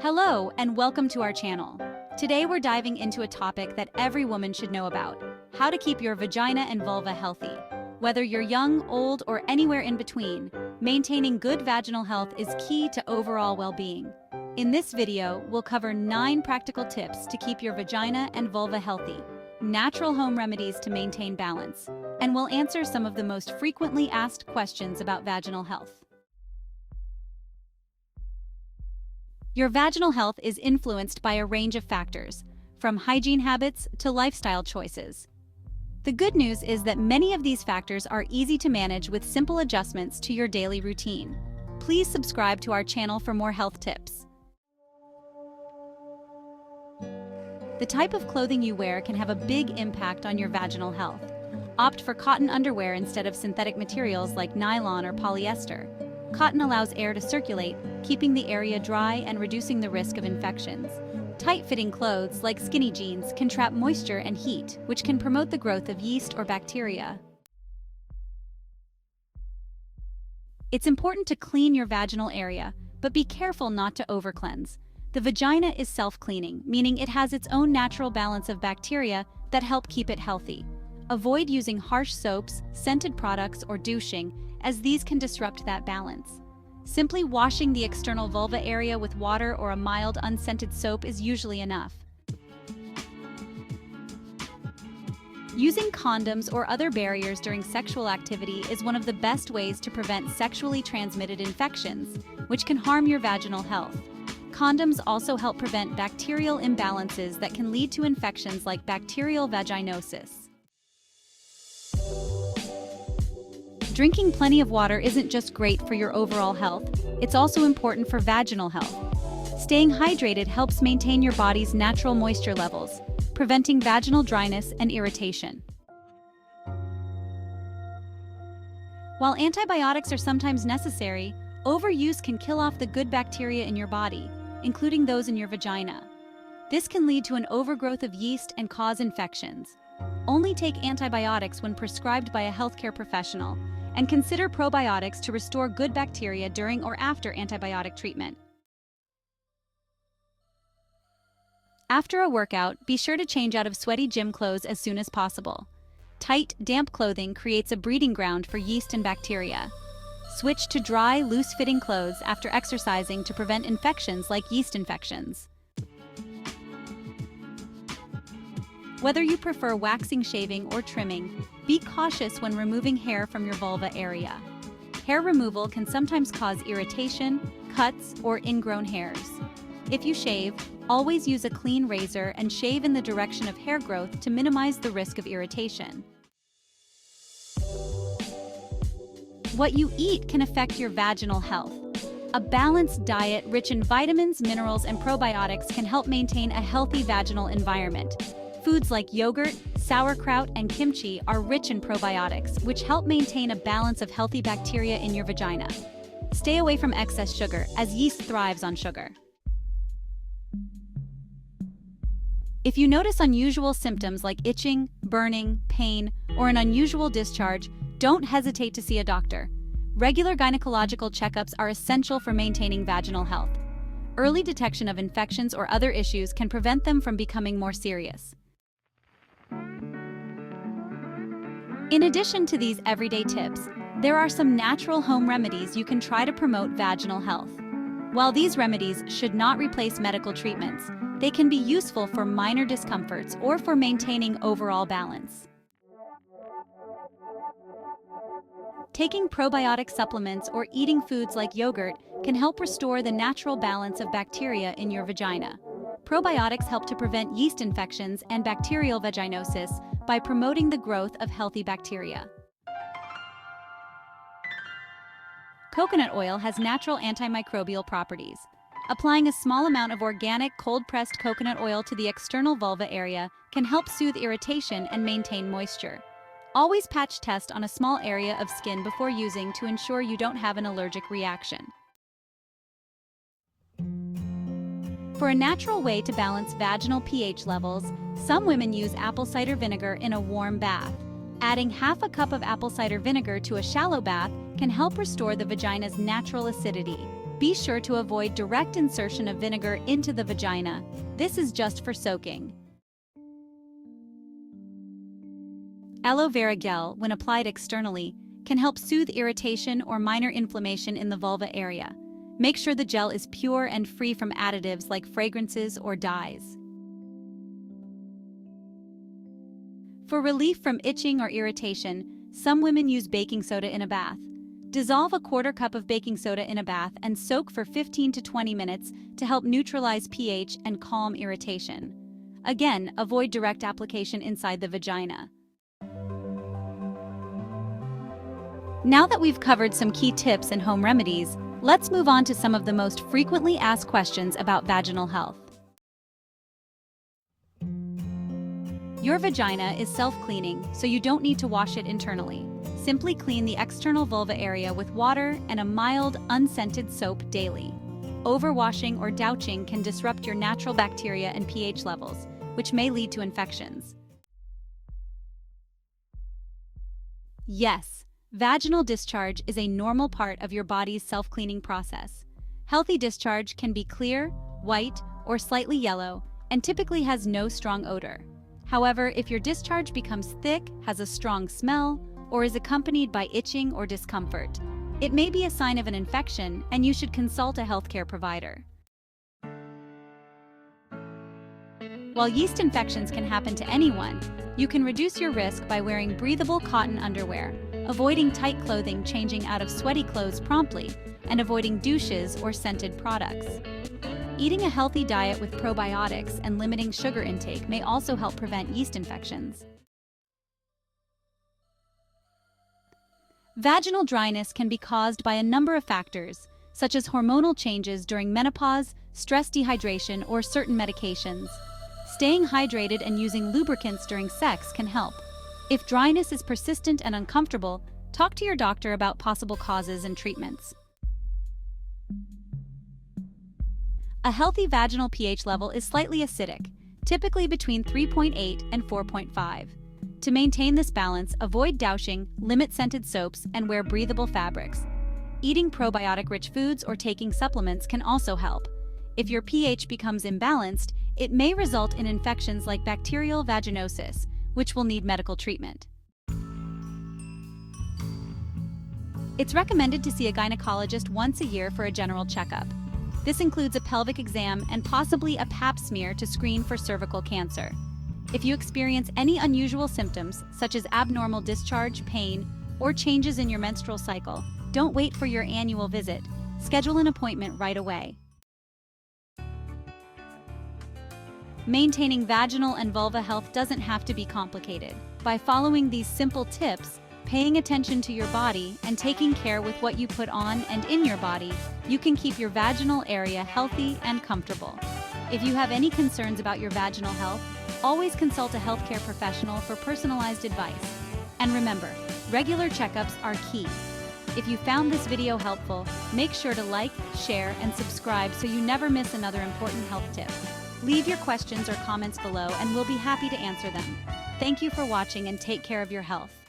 Hello, and welcome to our channel. Today we're diving into a topic that every woman should know about: how to keep your vagina and vulva healthy. Whether you're young, old, or anywhere in between, maintaining good vaginal health is key to overall well-being. In this video, we'll cover 9 practical tips to keep your vagina and vulva healthy, natural home remedies to maintain balance, and we'll answer some of the most frequently asked questions about vaginal health. Your vaginal health is influenced by a range of factors, from hygiene habits to lifestyle choices. The good news is that many of these factors are easy to manage with simple adjustments to your daily routine. Please subscribe to our channel for more health tips. The type of clothing you wear can have a big impact on your vaginal health. Opt for cotton underwear instead of synthetic materials like nylon or polyester. Cotton allows air to circulate, keeping the area dry and reducing the risk of infections. Tight-fitting clothes, like skinny jeans, can trap moisture and heat, which can promote the growth of yeast or bacteria. It's important to clean your vaginal area, but be careful not to over-cleanse. The vagina is self-cleaning, meaning it has its own natural balance of bacteria that help keep it healthy. Avoid using harsh soaps, scented products, or douching, as these can disrupt that balance. Simply washing the external vulva area with water or a mild unscented soap is usually enough. Using condoms or other barriers during sexual activity is one of the best ways to prevent sexually transmitted infections, which can harm your vaginal health. Condoms also help prevent bacterial imbalances that can lead to infections like bacterial vaginosis. Drinking plenty of water isn't just great for your overall health, it's also important for vaginal health. Staying hydrated helps maintain your body's natural moisture levels, preventing vaginal dryness and irritation. While antibiotics are sometimes necessary, overuse can kill off the good bacteria in your body, including those in your vagina. This can lead to an overgrowth of yeast and cause infections. Only take antibiotics when prescribed by a healthcare professional, and consider probiotics to restore good bacteria during or after antibiotic treatment. After a workout, be sure to change out of sweaty gym clothes as soon as possible. Tight, damp clothing creates a breeding ground for yeast and bacteria. Switch to dry, loose-fitting clothes after exercising to prevent infections like yeast infections. Whether you prefer waxing, shaving, or trimming, be cautious when removing hair from your vulva area. Hair removal can sometimes cause irritation, cuts, or ingrown hairs. If you shave, always use a clean razor and shave in the direction of hair growth to minimize the risk of irritation. What you eat can affect your vaginal health. A balanced diet rich in vitamins, minerals, and probiotics can help maintain a healthy vaginal environment. Foods like yogurt, sauerkraut, and kimchi are rich in probiotics, which help maintain a balance of healthy bacteria in your vagina. Stay away from excess sugar, as yeast thrives on sugar. If you notice unusual symptoms like itching, burning, pain, or an unusual discharge, don't hesitate to see a doctor. Regular gynecological checkups are essential for maintaining vaginal health. Early detection of infections or other issues can prevent them from becoming more serious. In addition to these everyday tips, there are some natural home remedies you can try to promote vaginal health. While these remedies should not replace medical treatments, they can be useful for minor discomforts or for maintaining overall balance. Taking probiotic supplements or eating foods like yogurt can help restore the natural balance of bacteria in your vagina. Probiotics help to prevent yeast infections and bacterial vaginosis by promoting the growth of healthy bacteria. Coconut oil has natural antimicrobial properties. Applying a small amount of organic cold-pressed coconut oil to the external vulva area can help soothe irritation and maintain moisture. Always patch test on a small area of skin before using to ensure you don't have an allergic reaction. For a natural way to balance vaginal pH levels, some women use apple cider vinegar in a warm bath. Adding half a cup of apple cider vinegar to a shallow bath can help restore the vagina's natural acidity. Be sure to avoid direct insertion of vinegar into the vagina. This is just for soaking. Aloe vera gel, when applied externally, can help soothe irritation or minor inflammation in the vulva area. Make sure the gel is pure and free from additives like fragrances or dyes. For relief from itching or irritation, some women use baking soda in a bath. Dissolve a quarter cup of baking soda in a bath and soak for 15 to 20 minutes to help neutralize pH and calm irritation. Again, avoid direct application inside the vagina. Now that we've covered some key tips and home remedies, let's move on to some of the most frequently asked questions about vaginal health. Your vagina is self-cleaning, so you don't need to wash it internally. Simply clean the external vulva area with water and a mild, unscented soap daily. Overwashing or douching can disrupt your natural bacteria and pH levels, which may lead to infections. Yes, vaginal discharge is a normal part of your body's self-cleaning process. Healthy discharge can be clear, white, or slightly yellow, and typically has no strong odor. However, if your discharge becomes thick, has a strong smell, or is accompanied by itching or discomfort, it may be a sign of an infection and you should consult a healthcare provider. While yeast infections can happen to anyone, you can reduce your risk by wearing breathable cotton underwear, avoiding tight clothing, changing out of sweaty clothes promptly, and avoiding douches or scented products. Eating a healthy diet with probiotics and limiting sugar intake may also help prevent yeast infections. Vaginal dryness can be caused by a number of factors, such as hormonal changes during menopause, stress, dehydration, or certain medications. Staying hydrated and using lubricants during sex can help. If dryness is persistent and uncomfortable, talk to your doctor about possible causes and treatments. A healthy vaginal pH level is slightly acidic, typically between 3.8 and 4.5. To maintain this balance, avoid douching, limit scented soaps, and wear breathable fabrics. Eating probiotic-rich foods or taking supplements can also help. If your pH becomes imbalanced, it may result in infections like bacterial vaginosis, which will need medical treatment. It's recommended to see a gynecologist once a year for a general checkup. This includes a pelvic exam and possibly a pap smear to screen for cervical cancer. If you experience any unusual symptoms, such as abnormal discharge, pain, or changes in your menstrual cycle, don't wait for your annual visit. Schedule an appointment right away. Maintaining vaginal and vulva health doesn't have to be complicated. By following these simple tips, paying attention to your body, and taking care with what you put on and in your body, you can keep your vaginal area healthy and comfortable. If you have any concerns about your vaginal health, always consult a healthcare professional for personalized advice. And remember, regular checkups are key. If you found this video helpful, make sure to like, share, and subscribe so you never miss another important health tip. Leave your questions or comments below and we'll be happy to answer them. Thank you for watching and take care of your health.